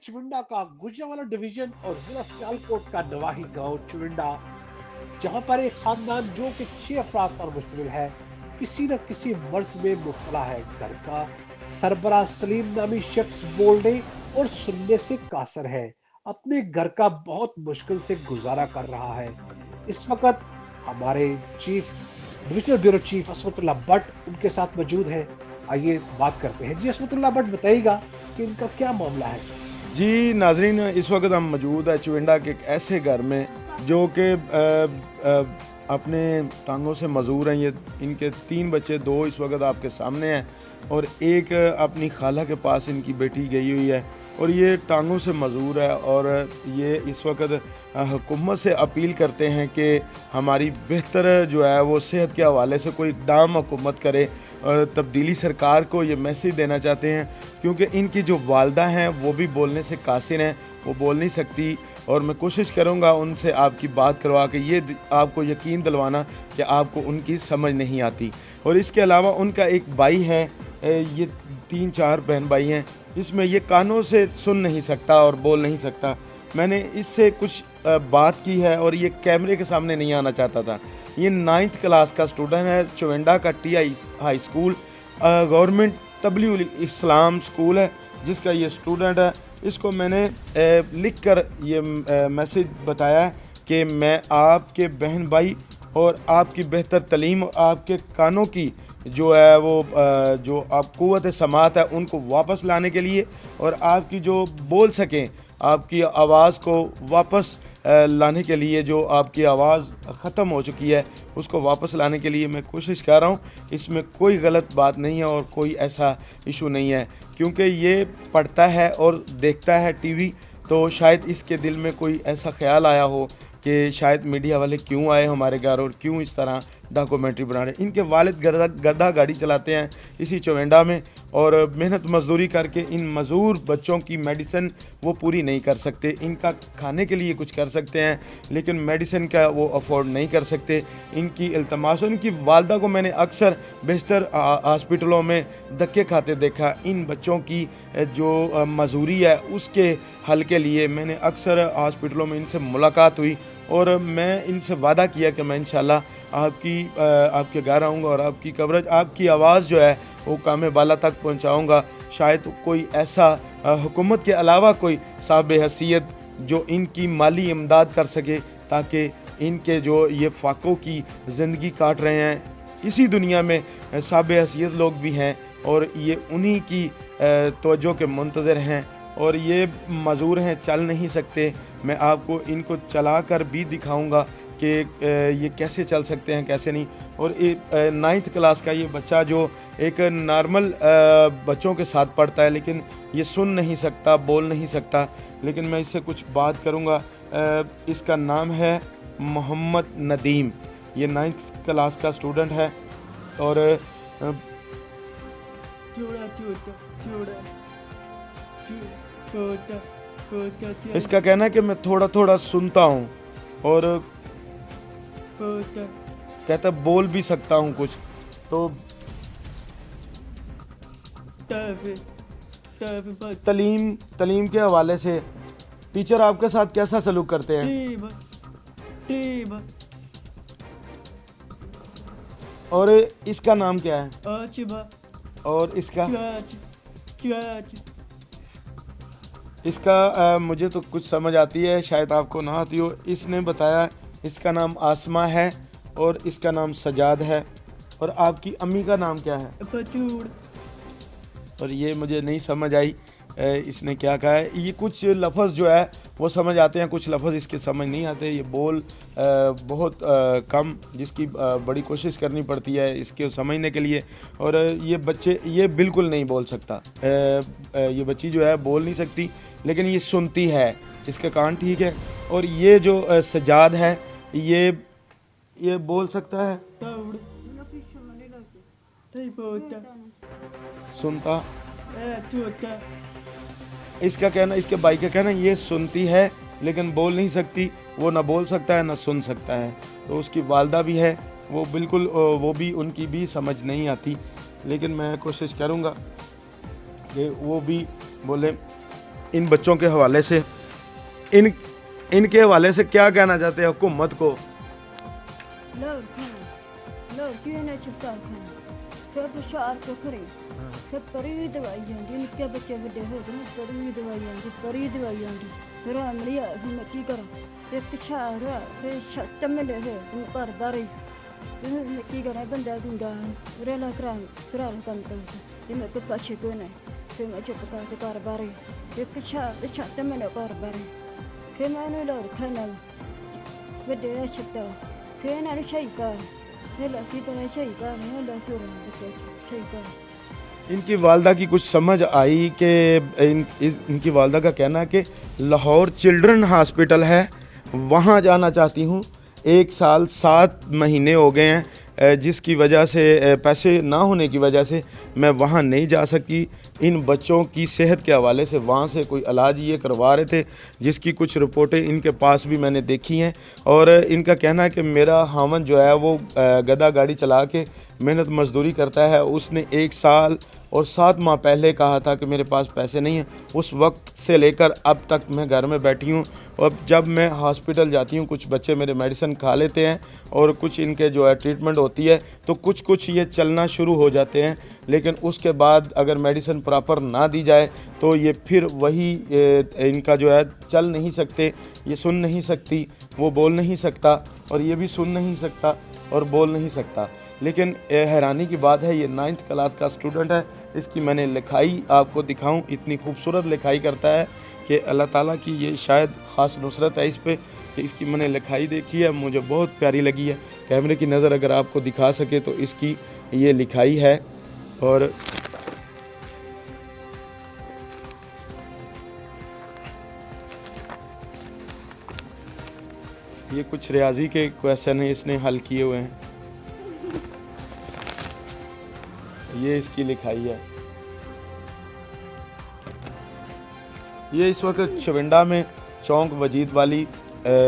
चुविंडा का गुजरांवाला डिवीजन और जिला सियालकोट का नवाही गांव चुविंडा, जहां पर एक खानदान जो कि 6 अफराद पर मुश्तमिल है, किसी न किसी मर्ज में मुब्तला है। घर का सरबरा सलीम नामी शख्स बोलने और सुनने से कासर है, अपने घर का बहुत मुश्किल से गुजारा कर रहा है। इस वक्त हमारे chief divisional bureau chief Asmatullah Bhatt उनके साथ मौजूद है। आइए बात करते हैं। जी असमतुल्ला भट्ट, बताइएगा कि इनका क्या मामला है। जी नाजरीन, इस वक्त हम मौजूद है चुविंडा के एक ऐसे घर में जो कि अपने टांगों से मजूर हैं। ये इनके 3 बच्चे, 2 इस वक्त आपके सामने हैं और एक अपनी खाला के पास इनकी बेटी गई हुई है और ये टांगों से मजूर है। और ये इस वक्त हुकूमत से अपील करते हैं कि हमारी बेहतर जो है वो सेहत के हवाले से कोई इक़दाम हुकूमत करे। तब्दीली सरकार को ये मैसेज देना चाहते हैं क्योंकि इनकी जो वालदा हैं वो भी बोलने से कासिर हैं, वो बोल नहीं सकती। और मैं कोशिश करूंगा उनसे आपकी बात करवा के ये आपको यकीन दिलवाना कि आपको उनकी समझ नहीं आती। और इसके अलावा उनका एक भाई है, ये 3-4 बहन भाई हैं, इसमें ये कानों से सुन नहीं सकता और बोल नहीं सकता। मैंने इससे कुछ बात की है और ये कैमरे के सामने नहीं आना चाहता था। ये 9th क्लास का स्टूडेंट है, चुविंडा का TI हाई स्कूल गवर्नमेंट तबलीगुल इस्लाम स्कूल है जिसका ये स्टूडेंट है। इसको मैंने लिख कर ये मैसेज बताया है कि मैं आपके बहन भाई और आपकी बेहतर तालीम और आपके कानों की जो है वो जो आप क़ुव्वत समात है उनको वापस लाने के लिए और आपकी जो बोल सकें, आपकी आवाज़ को वापस लाने के लिए, जो आपकी आवाज़ ख़त्म हो चुकी है उसको वापस लाने के लिए मैं कोशिश कर रहा हूँ। इसमें कोई गलत बात नहीं है और कोई ऐसा इशू नहीं है क्योंकि ये पढ़ता है और देखता है TV, तो शायद इसके दिल में कोई ऐसा ख्याल आया हो कि शायद मीडिया वाले क्यों आए हमारे घर और क्यों इस तरह डॉक्यूमेंट्री बना रहे। इनके वालिद गधा गाड़ी चलाते हैं इसी चुविंडा में और मेहनत मजदूरी करके इन मजदूर बच्चों की मेडिसिन वो पूरी नहीं कर सकते। इनका खाने के लिए कुछ कर सकते हैं लेकिन मेडिसिन का वो अफोर्ड नहीं कर सकते। इनकी इल्तमास, इनकी वालदा को मैंने अक्सर बेशतर हॉस्पिटलों में धक्के खाते देखा। इन बच्चों की जो मजदूरी है उसके हल के लिए मैंने अक्सर हॉस्पिटलों में इनसे मुलाकात हुई और मैं इनसे वादा किया कि मैं इंशाल्लाह आपके घर आऊँगा और आपकी कवरेज, आपकी आवाज़ जो है वो काम बाला तक पहुँचाऊँगा। शायद कोई ऐसा हुकूमत के अलावा कोई साहब हैसियत जो इनकी माली इमदाद कर सके ताकि इनके जो ये फाकों की ज़िंदगी काट रहे हैं इसी दुनिया में साहब हैसियत लोग भी हैं और ये उन्हीं की तवज्जो के मुंतज़र हैं और ये मजूर हैं, चल नहीं सकते। मैं आपको इनको चला कर भी दिखाऊंगा कि ये कैसे चल सकते हैं कैसे नहीं। और 9th क्लास का ये बच्चा जो एक नॉर्मल बच्चों के साथ पढ़ता है लेकिन ये सुन नहीं सकता, बोल नहीं सकता, लेकिन मैं इससे कुछ बात करूंगा। इसका नाम है मोहम्मद नदीम, ये 9th क्लास का स्टूडेंट है और इसका कहना है कि मैं थोड़ा थोड़ा सुनता हूँ और कहता बोल भी सकता हूँ कुछ। तो तलीम के हवाले से टीचर आपके साथ कैसा सलूक करते हैं? और इसका नाम क्या है? और इसका मुझे तो कुछ समझ आती है, शायद आपको ना आती हो। इसने बताया इसका नाम आसमा है और इसका नाम सजाद है। और आपकी अम्मी का नाम क्या है? और ये मुझे नहीं समझ आई इसने क्या कहा है। ये कुछ लफ्ज़ जो है वो समझ आते हैं, कुछ लफ्ज़ इसके समझ नहीं आते। ये बोल बहुत कम, जिसकी बड़ी कोशिश करनी पड़ती है इसके समझने के लिए। और ये बच्चे, ये बिल्कुल नहीं बोल सकता। ये बच्ची जो है बोल नहीं सकती लेकिन ये सुनती है, इसके कान ठीक है। और ये जो सजाद है ये बोल सकता है, सुनता। इसका कहना, इसके भाई का कहना ये सुनती है लेकिन बोल नहीं सकती। वो ना बोल सकता है ना सुन सकता है। तो उसकी वालदा भी है, वो बिल्कुल वो भी, उनकी भी समझ नहीं आती। लेकिन मैं कोशिश करूँगा कि वो भी बोले। इन बच्चों के हवाले से इनके हवाले से क्या कहना चाहते हैं हुकूमत को? फिर तो शार को खरे फिर परी दवाई आंदी निक्के बच्चे बड़े हो गए परी दवाई आंदी फिर अमलिया मैं की करा एक शार फिर छत में ले है तुम पर बारी मैं की करा बंदा दूंगा रेला करा काम करता ये मैं को पाछे को नहीं फिर मैं चुप कर कर बारी एक शार छत में ले कर बारी फिर मैंने लो खाना बड़े छत फिर ना शाही का इनकी वालदा की कुछ समझ आई कि इनकी वालदा का कहना है कि लाहौर चिल्ड्रन हॉस्पिटल है, वहाँ जाना चाहती हूँ। 1 साल 7 महीने हो गए हैं, जिसकी वजह से पैसे ना होने की वजह से मैं वहाँ नहीं जा सकी। इन बच्चों की सेहत के हवाले से वहाँ से कोई इलाज ये करवा रहे थे, जिसकी कुछ रिपोर्टें इनके पास भी मैंने देखी हैं। और इनका कहना है कि मेरा हामन जो है वो गधा गाड़ी चला के मेहनत मजदूरी करता है। उसने 1 साल और 7 माह पहले कहा था कि मेरे पास पैसे नहीं हैं। उस वक्त से लेकर अब तक मैं घर में बैठी हूँ, और जब मैं हॉस्पिटल जाती हूँ कुछ बच्चे मेरे मेडिसिन खा लेते हैं और कुछ इनके जो है ट्रीटमेंट होती है तो कुछ ये चलना शुरू हो जाते हैं, लेकिन उसके बाद अगर मेडिसिन प्रॉपर ना दी जाए तो ये फिर वही इनका जो है चल नहीं सकते, ये सुन नहीं सकती, वो बोल नहीं सकता, और ये भी सुन नहीं सकता और बोल नहीं सकता। लेकिन हैरानी की बात है ये 9th क्लास का स्टूडेंट है। इसकी मैंने लिखाई आपको दिखाऊं, इतनी खूबसूरत लिखाई करता है कि अल्लाह ताला की ये शायद ख़ास नुसरत है इस पे कि इसकी मैंने लिखाई देखी है, मुझे बहुत प्यारी लगी है। कैमरे की नज़र अगर आपको दिखा सके तो इसकी ये लिखाई है। और ये कुछ रियाजी के क्वेश्चन है इसने हल किए हुए हैं, ये इसकी लिखाई है। ये इस वक्त चविंडा में चौंक वजीद वाली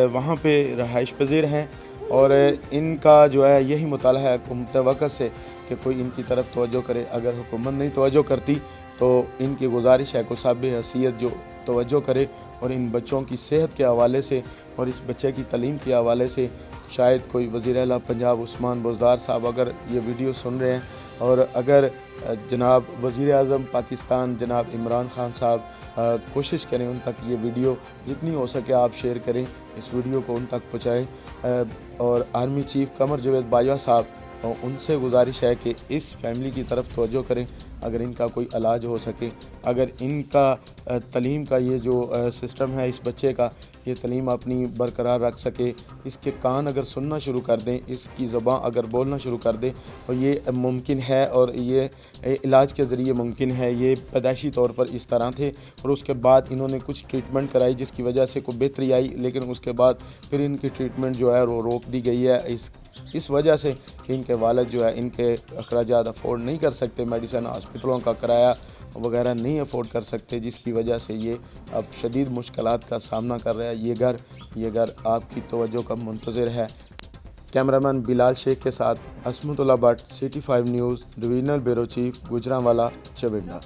वहाँ पे रहाइश पजीर हैं, और इनका जो है यही मुताला है हुकूमत वक़्त से कि कोई इनकी तरफ तवज्जो करे। अगर हुकूमत नहीं तवज्जो करती तो इनकी गुजारिश है को साहब हैसियत जो तवज्जो करे और इन बच्चों की सेहत के हवाले से और इस बच्चे की तालीम के हवाले से शायद कोई वज़ीर आला पंजाब उस्मान बुज़दार साहब अगर ये वीडियो सुन रहे हैं, और अगर जनाब वज़ीर आज़म पाकिस्तान जनाब इमरान खान साहब कोशिश करें उन तक ये वीडियो जितनी हो सके आप शेयर करें, इस वीडियो को उन तक पहुँचाएँ। और आर्मी चीफ कमर जावेद बाजवा साहब उनसे गुजारिश है कि इस फैमिली की तरफ तवज्जो करें, अगर इनका कोई इलाज हो सके, अगर इनका तालीम का ये जो सिस्टम है इस बच्चे का ये तालीम अपनी बरकरार रख सके, इसके कान अगर सुनना शुरू कर दें, इसकी ज़बान अगर बोलना शुरू कर दें, और ये मुमकिन है और ये इलाज के ज़रिए मुमकिन है। ये पैदाइशी तौर पर इस तरह थे और उसके बाद इन्होंने कुछ ट्रीटमेंट कराई जिसकी वजह से कोई बेहतरी आई, लेकिन उसके बाद फिर इनकी ट्रीटमेंट जो है वो रोक दी गई है इस वजह से कि इनके वालिद जो है इनके अखराजात अफोर्ड नहीं कर सकते, मेडिसिन हॉस्पिटलों का किराया वगैरह नहीं अफोर्ड कर सकते, जिसकी वजह से ये अब शदीद मुश्किलात का सामना कर रहा है। ये घर आपकी तवज्जो का मुंतज़िर है। कैमरामैन बिलाल शेख के साथ Asmatullah Bhatt, city 5 news, divisional bureau chief, Gujranwala, Chawinda.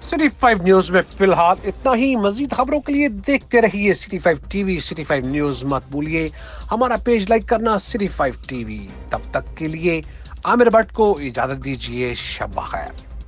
City 5 news में फिलहाल इतना ही। मजीद खबरों के लिए देखते रहिए सिटी 5 टीवी। सिटी 5 न्यूज मत भूलिए हमारा पेज लाइक करना, सिटी 5 टीवी। तब तक के लिए आमिर भट्ट को इजाजत दीजिए। शब बखैर।